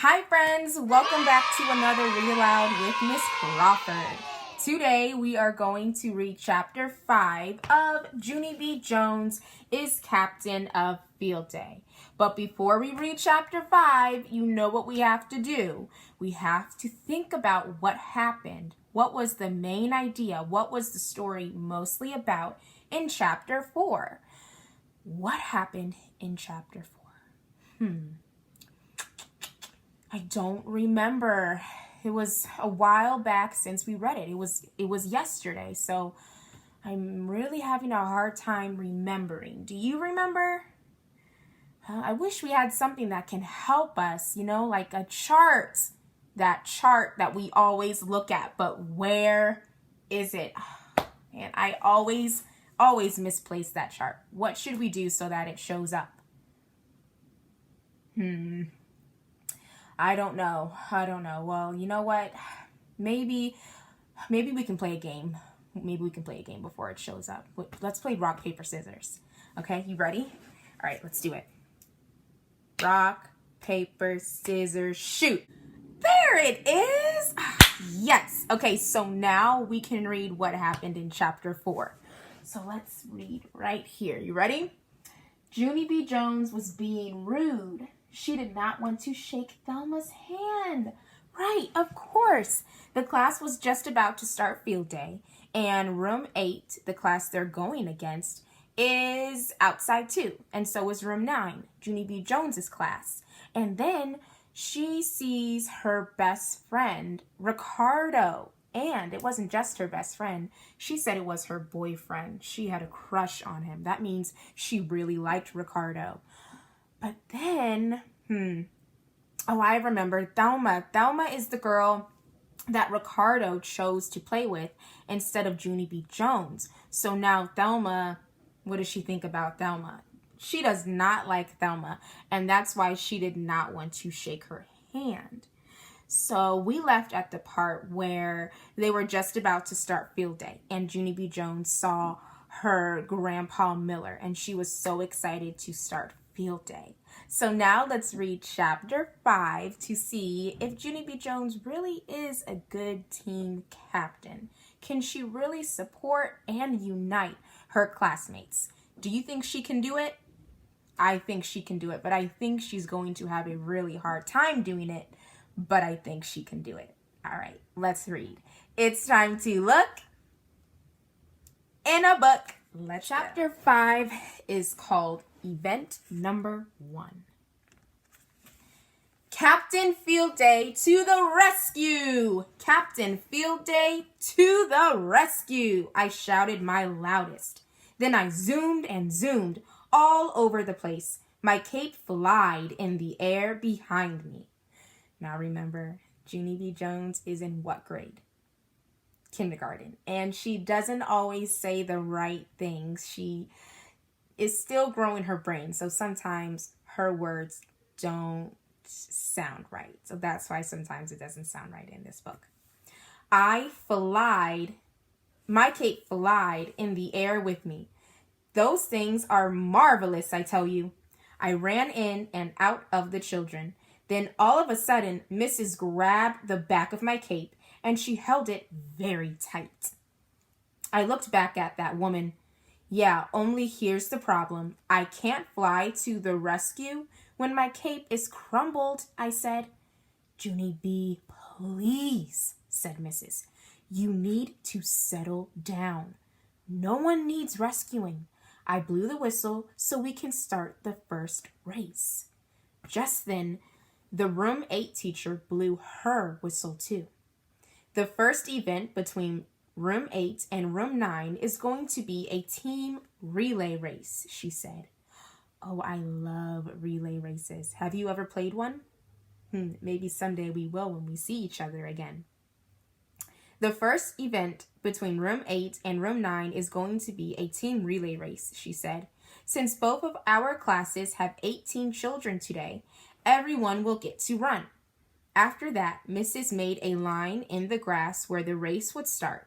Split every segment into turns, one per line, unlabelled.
Hi friends, welcome back to another Read Aloud with Miss Crawford. Today we are going to read chapter 5 of Junie B. Jones is Captain of Field Day. But before we read chapter 5, you know what we have to do. We have to think about what happened. What was the main idea? What was the story mostly about in chapter 4? What happened in chapter 4? I don't remember. It was a while back since we read it. It was yesterday, so I'm really having a hard time remembering. Do you remember? I wish we had something that can help us, like a chart. That chart that we always look at, but where is it? And I always misplace that chart. What should we do so that it shows up? I don't know. Well, you know what? Maybe we can play a game. Maybe we can play a game before it shows up. Let's play rock, paper, scissors. Okay, you ready? All right, let's do it. Rock, paper, scissors, shoot. There it is. Yes. Okay, so now we can read what happened in chapter 4. So let's read right here. You ready? Junie B. Jones was being rude. She did not want to shake Thelma's hand. Right, of course. The class was just about to start field day, and room 8, the class they're going against, is outside too, and so is room 9, Junie B. Jones's class. And then she sees her best friend, Ricardo. And it wasn't just her best friend. She said it was her boyfriend. She had a crush on him. That means she really liked Ricardo. But then, I remember Thelma. Thelma is the girl that Ricardo chose to play with instead of Junie B. Jones. So now Thelma, what does she think about Thelma? She does not like Thelma, and that's why she did not want to shake her hand. So we left at the part where they were just about to start field day, and Junie B. Jones saw her grandpa Miller, and she was so excited to start field day. So now let's read chapter 5 to see if Junie B. Jones really is a good team captain. Can she really support and unite her classmates? Do you think she can do it? I think she can do it, but I think she's going to have a really hard time doing it, but I think she can do it. All right, let's read. It's time to look in a book. Chapter 5 is called Event Number 1. Captain Field Day to the rescue! Captain Field Day to the rescue! I shouted my loudest. Then I zoomed and zoomed all over the place. My cape flied in the air behind me. Now remember, Junie B. Jones is in what grade? Kindergarten. And she doesn't always say the right things. She is still growing her brain. So sometimes her words don't sound right. So that's why sometimes it doesn't sound right in this book. My cape flied in the air with me. Those things are marvelous, I tell you. I ran in and out of the children. Then all of a sudden, Mrs. grabbed the back of my cape and she held it very tight. I looked back at that woman. Yeah, only here's the problem. I can't fly to the rescue when my cape is crumbled, I said. Junie B., please, said Mrs. You need to settle down. No one needs rescuing. I blew the whistle so we can start the first race. Just then, the room 8 teacher blew her whistle too. The first event between room 8 and room 9 is going to be a team relay race, she said. Oh, I love relay races. Have you ever played one? Maybe someday we will when we see each other again. The first event between room 8 and room 9 is going to be a team relay race, she said. Since both of our classes have 18 children today, everyone will get to run. After that, Mrs. made a line in the grass where the race would start.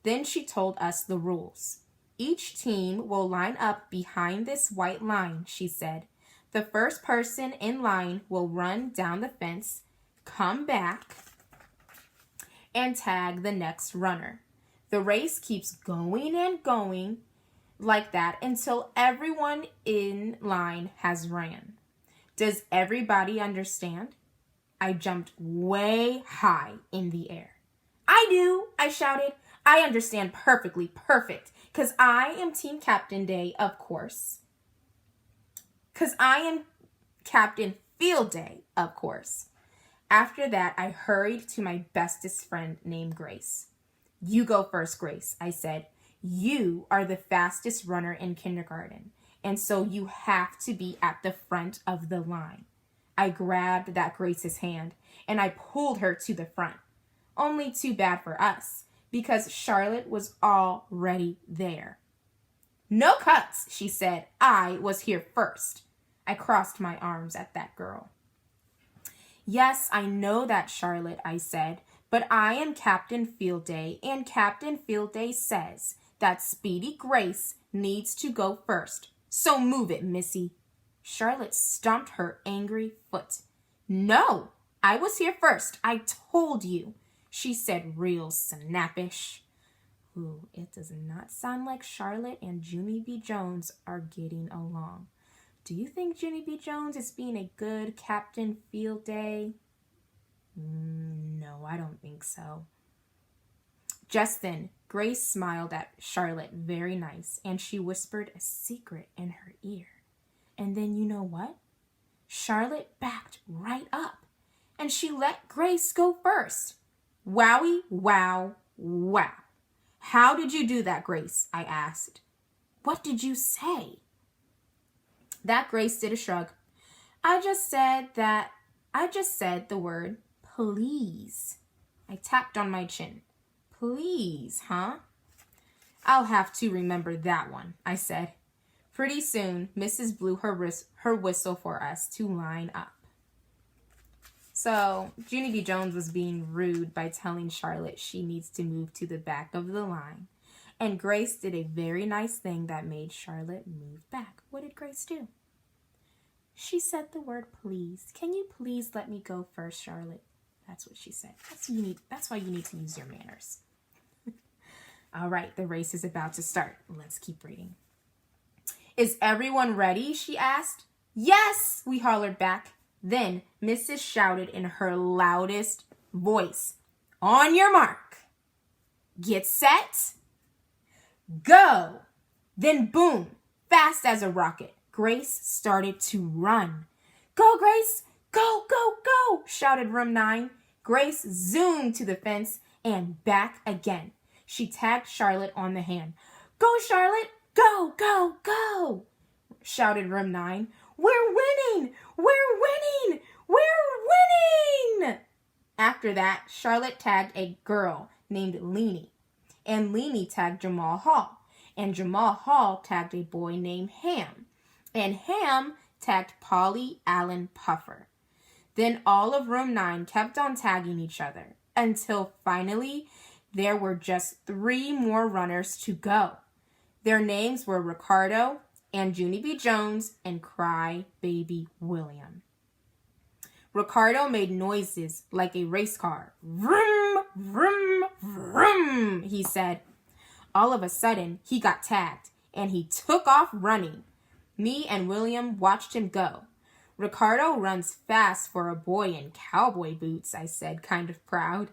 Then she told us the rules. Each team will line up behind this white line, she said. The first person in line will run down the fence. come back and tag the next runner. The race keeps going and going like that until everyone in line has ran. Does everybody understand? I jumped way high in the air. I do, I shouted. I understand perfectly, perfect, because I am Team Captain Day, of course. Because I am Captain Field Day, of course. After that, I hurried to my bestest friend named Grace. You go first, Grace, I said. You are the fastest runner in kindergarten, and so you have to be at the front of the line. I grabbed that Grace's hand, and I pulled her to the front. Only too bad for us, because Charlotte was already there. No cuts, she said. I was here first. I crossed my arms at that girl. Yes, I know that, Charlotte, I said, but I am Captain Field Day, and Captain Field Day says that Speedy Grace needs to go first. So move it, Missy. Charlotte stomped her angry foot. No, I was here first. I told you, she said real snappish. Ooh, it does not sound like Charlotte and Junie B. Jones are getting along. Do you think Junie B. Jones is being a good Captain Field Day? No, I don't think so. Just then, Grace smiled at Charlotte very nice, and she whispered a secret in her ear. And then you know what? Charlotte backed right up, and she let Grace go first. Wowie, wow, wow. How did you do that, Grace? I asked. What did you say? That Grace did a shrug. I just said the word please. I tapped on my chin. Please, huh? I'll have to remember that one, I said. Pretty soon, Mrs. blew her whistle for us to line up. So, Junie B. Jones was being rude by telling Charlotte she needs to move to the back of the line. And Grace did a very nice thing that made Charlotte move back. What did Grace do? She said the word please. Can you please let me go first, Charlotte? That's what she said. That's why you need to use your manners. All right, the race is about to start. Let's keep reading. Is everyone ready? She asked. Yes, we hollered back. Then Mrs. shouted in her loudest voice. On your mark. Get set. Go. Then boom, fast as a rocket, Grace started to run. Go, Grace. Go, go, go, shouted room 9. Grace zoomed to the fence and back again. She tagged Charlotte on the hand. Go, Charlotte. Go, go, go, shouted room 9. We're winning! We're winning! We're winning! After that, Charlotte tagged a girl named Leanie. And Leanie tagged Jamal Hall. And Jamal Hall tagged a boy named Ham. And Ham tagged Polly Allen Puffer. Then all of room 9 kept on tagging each other until finally there were just 3 more runners to go. Their names were Ricardo and Junie B. Jones and Cry Baby William. Ricardo made noises like a race car. Vroom, vroom, vroom, he said. All of a sudden, he got tagged and he took off running. Me and William watched him go. Ricardo runs fast for a boy in cowboy boots, I said, kind of proud.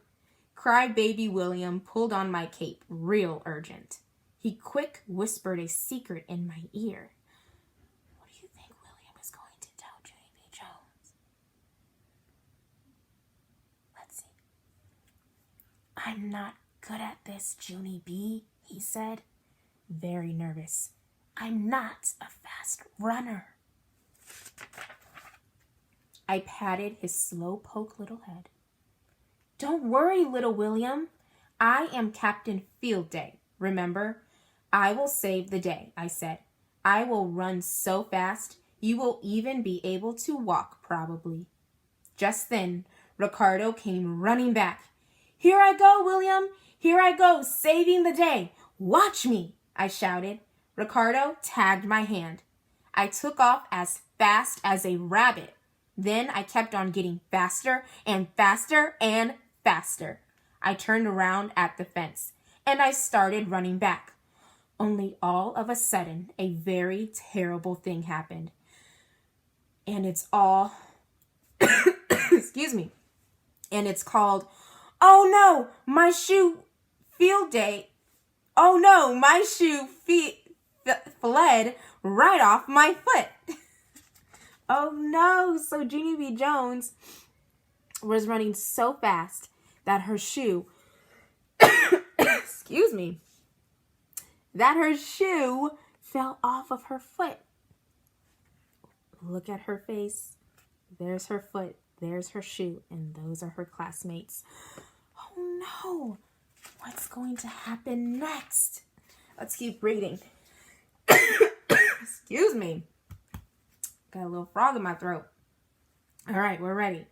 Cry Baby William pulled on my cape, real urgent. He quick whispered a secret in my ear. What do you think William is going to tell Junie B. Jones? Let's see. I'm not good at this, Junie B., he said, very nervous. I'm not a fast runner. I patted his slow-poke little head. Don't worry, little William. I am Captain Field Day, remember? I will save the day, I said. I will run so fast, you will even be able to walk, probably. Just then, Ricardo came running back. Here I go, William. Here I go, saving the day. Watch me, I shouted. Ricardo tagged my hand. I took off as fast as a rabbit. Then I kept on getting faster and faster and faster. I turned around at the fence and I started running back. Only all of a sudden, a very terrible thing happened. And it's all, excuse me, and it's called, oh no, my shoe field day. Oh no, my shoe fled right off my foot. Oh no, so Junie B. Jones was running so fast that her shoe, excuse me, that her shoe fell off of her foot. Look at her face. There's her foot. There's her shoe. And those are her classmates. Oh no. What's going to happen next? Let's keep reading. Excuse me. Got a little frog in my throat. All right, we're ready.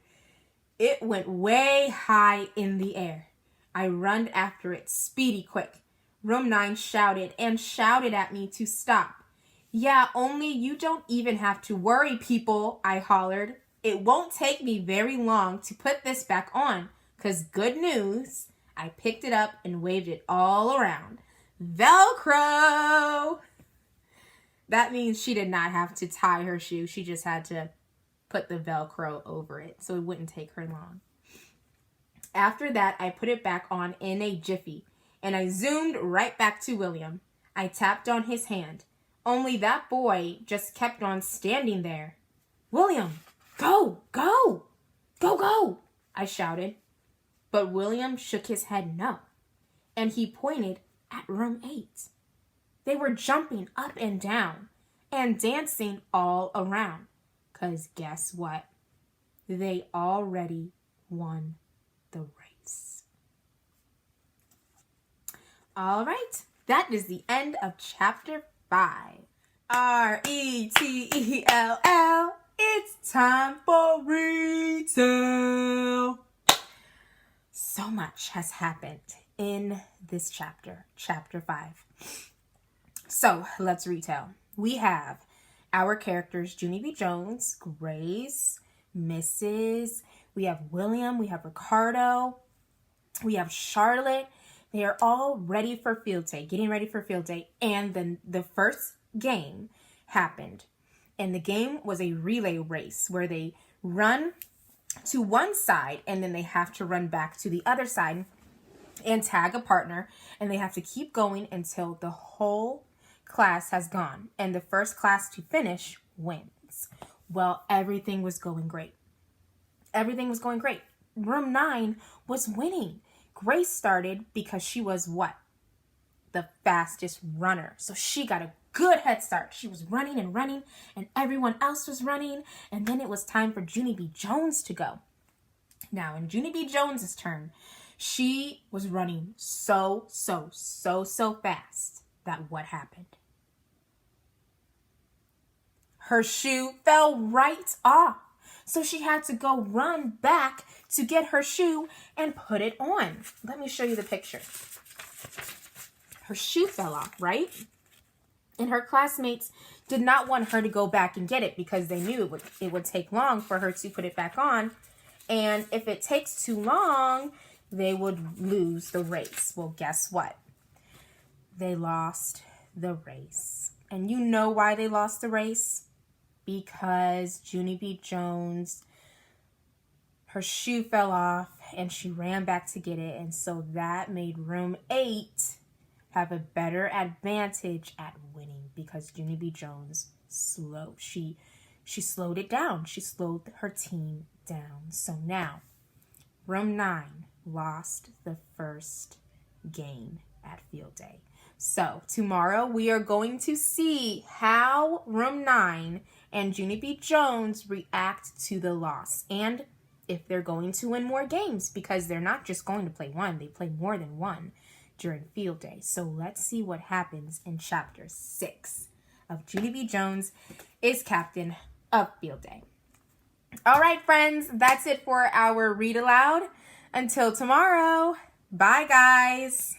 It went way high in the air. I runned after it, speedy quick. Room 9 shouted and shouted at me to stop. Yeah, only you don't even have to worry, people, I hollered. It won't take me very long to put this back on, 'cause good news, I picked it up and waved it all around. Velcro! That means she did not have to tie her shoe. She just had to put the Velcro over it, so it wouldn't take her long. After that, I put it back on in a jiffy, and I zoomed right back to William. I tapped on his hand. Only that boy just kept on standing there. William, go, go, go, go, I shouted. But William shook his head no, and he pointed at room 8. They were jumping up and down and dancing all around. 'Cause guess what? They already won the race. All right, that is the end of chapter 5. RETELL. It's time for retail. So much has happened in this chapter, chapter 5. So let's retell. We have our characters, Junie B. Jones, Grace, Mrs. We have William, we have Ricardo, we have Charlotte. They are all ready for field day, getting ready for field day. And then the first game happened. And the game was a relay race where they run to one side and then they have to run back to the other side and tag a partner. And they have to keep going until the whole class has gone. And the first class to finish wins. Well, everything was going great. Everything was going great. Room 9 was winning. Grace started because she was what? The fastest runner. So she got a good head start. She was running and running, and everyone else was running. And then it was time for Junie B. Jones to go. Now, in Junie B. Jones's turn, she was running so fast that what happened? Her shoe fell right off. So she had to go run back to get her shoe and put it on. Let me show you the picture. Her shoe fell off, right? And her classmates did not want her to go back and get it because they knew it would take long for her to put it back on. And if it takes too long, they would lose the race. Well, guess what? They lost the race. And you know why they lost the race? Because Junie B. Jones, her shoe fell off and she ran back to get it. And so that made room 8 have a better advantage at winning because Junie B. Jones she slowed it down. She slowed her team down. So now room 9 lost the first game at field day. So tomorrow we are going to see how room 9 and Junie B. Jones react to the loss and if they're going to win more games because they're not just going to play one, they play more than one during field day. So let's see what happens in chapter 6 of Junie B. Jones is captain of field day. All right, friends, that's it for our read aloud. Until tomorrow, bye guys.